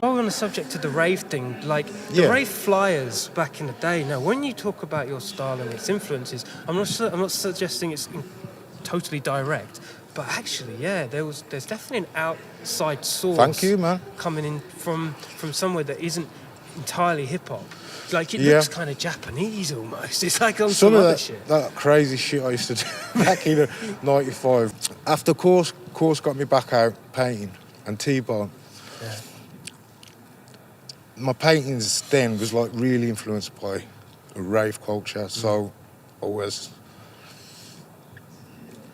While we're on the subject of the rave thing, like the rave flyers back in the day. Now, when you talk about your style and its influences, I'm not suggesting it's totally direct, but actually, there's definitely an outside source. Thank you, man. Coming in from somewhere that isn't entirely hip hop. Like it looks kind of Japanese almost. It's like on some other shit. That crazy shit I used to do back in '95. After course got me back out painting and T-Bone. Yeah. My paintings then was like really influenced by rave culture, so I was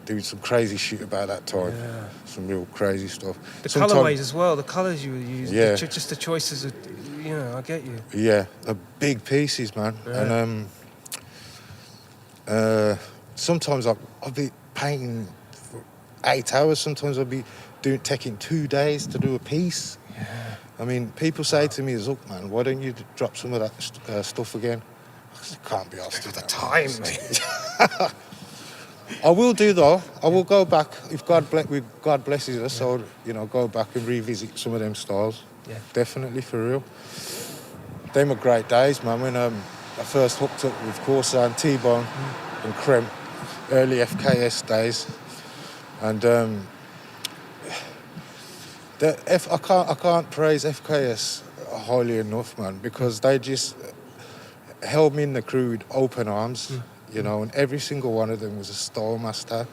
doing some crazy shit about that time. Yeah. Some real crazy stuff. The colourways as well, the colours you were using, just the choices of, I get you. Yeah, the big pieces, man. Yeah. And sometimes I'll be painting for 8 hours. Sometimes I'll be taking 2 days to do a piece. Yeah. I mean, people say to me, "Zook, man, why don't you drop some of that stuff again?" I can't be asked to do that. Time, mate. I will do though. I will go back if God blesses us. I'll go back and revisit some of them styles. Yeah, definitely, for real. Them were great days, man. When I first hooked up with Corsair and T-Bone and Creme, early FKS days, and I can't praise FKS highly enough, man, because they just held me in the crew with open arms. And every single one of them was a style master.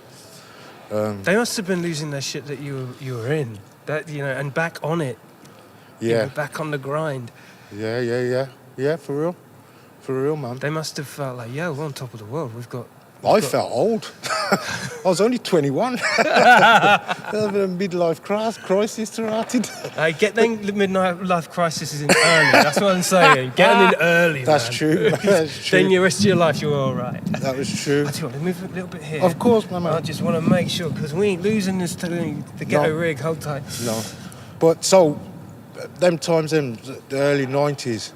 They must have been losing their shit that you were in, and back on it. Yeah, back on the grind. Yeah, for real, man. They must have felt like, we're on top of the world. I felt old. I was only 21. Having a midlife crisis started. Get them midlife crises in early. That's what I'm saying. Get them in early. That's true. That's true. Then the rest of your life you're all right. That was true. I tell you what, let's move a little bit here. Of course, my man. I just want to make sure, because we ain't losing this to the ghetto rig. Hold tight. No, but so them times, the early '90s,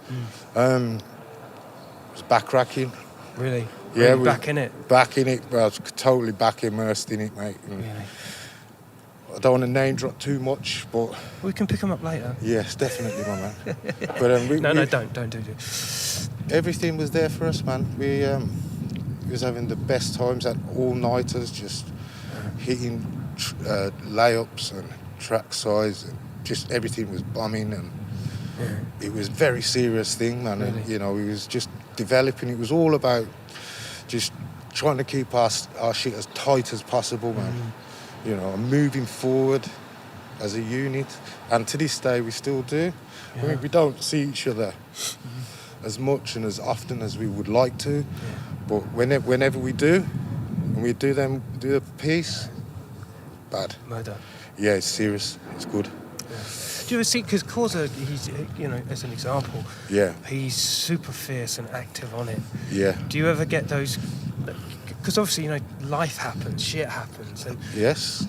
was back-racking. Really? Yeah, back in it. Back in it. Well, I was totally back immersed in it, mate. Really? I don't want to name drop too much, but we can pick them up later. Yes, definitely, my man. But don't do it. Everything was there for us, man. We was having the best times at all-nighters, just hitting layups and track size, and just everything was bombing, and it was a very serious thing, man. Really? And we was just developing. It was all about just trying to keep our shit as tight as possible, man. Moving forward as a unit. And to this day, we still do. Yeah. I mean, we don't see each other as much and as often as we would like to. Yeah. But whenever we do, and we do a piece, bad. Murder. Yeah, it's serious. It's good. Yeah. Do you ever see, because Causa, he's, as an example, he's super fierce and active on it. Yeah. Do you ever get those, because obviously, life happens, shit happens. And yes.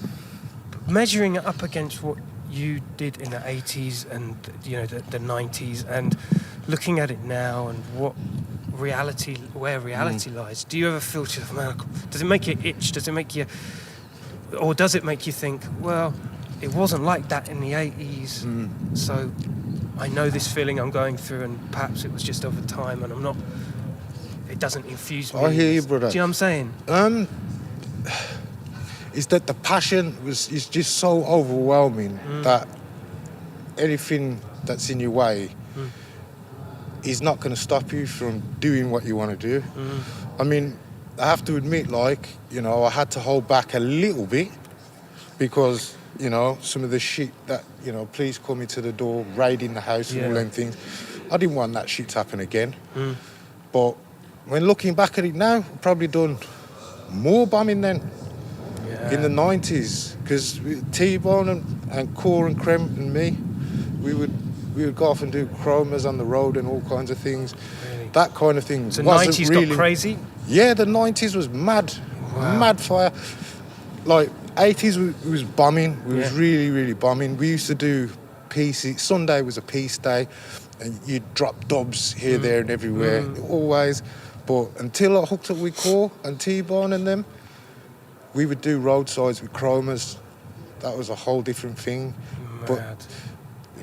Measuring it up against what you did in the 80s and, the 90s, and looking at it now and where reality lies, do you ever feel, man, does it make you itch? Does it make you think, well, it wasn't like that in the 80s, so I know this feeling I'm going through, and perhaps it was just over time, and it doesn't infuse me. I hear you, brother. Do you know what I'm saying? Is that the passion is just so overwhelming that anything that's in your way is not going to stop you from doing what you want to do. I mean, I have to admit, I had to hold back a little bit because, some of the shit that, police coming to the door, raiding the house and all them things. I didn't want that shit to happen again. But when looking back at it now, I've probably done more bombing then in the 90s. Because T-Bone and Core and Creme and me, we would go off and do chromas on the road and all kinds of things. Really? That kind of thing. So the 90s got crazy? Yeah, the 90s was mad. Wow. Mad fire. 80s was bombing. We was really, really bombing. We used to do pieces. Sunday was a piece day, and you'd drop dubs here, there, and everywhere, always. But until I hooked up with Core and T-Bone and them, we would do roadsides with chromas. That was a whole different thing. Mad.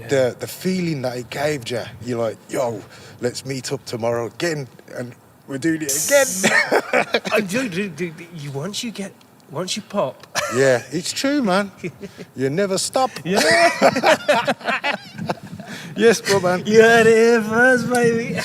the feeling that it gave you. You're like, yo, let's meet up tomorrow again, and we're doing it again. Once you pop. Yeah, it's true, man. You never stop. Yeah. Yes, bro, man. You heard it here first, baby.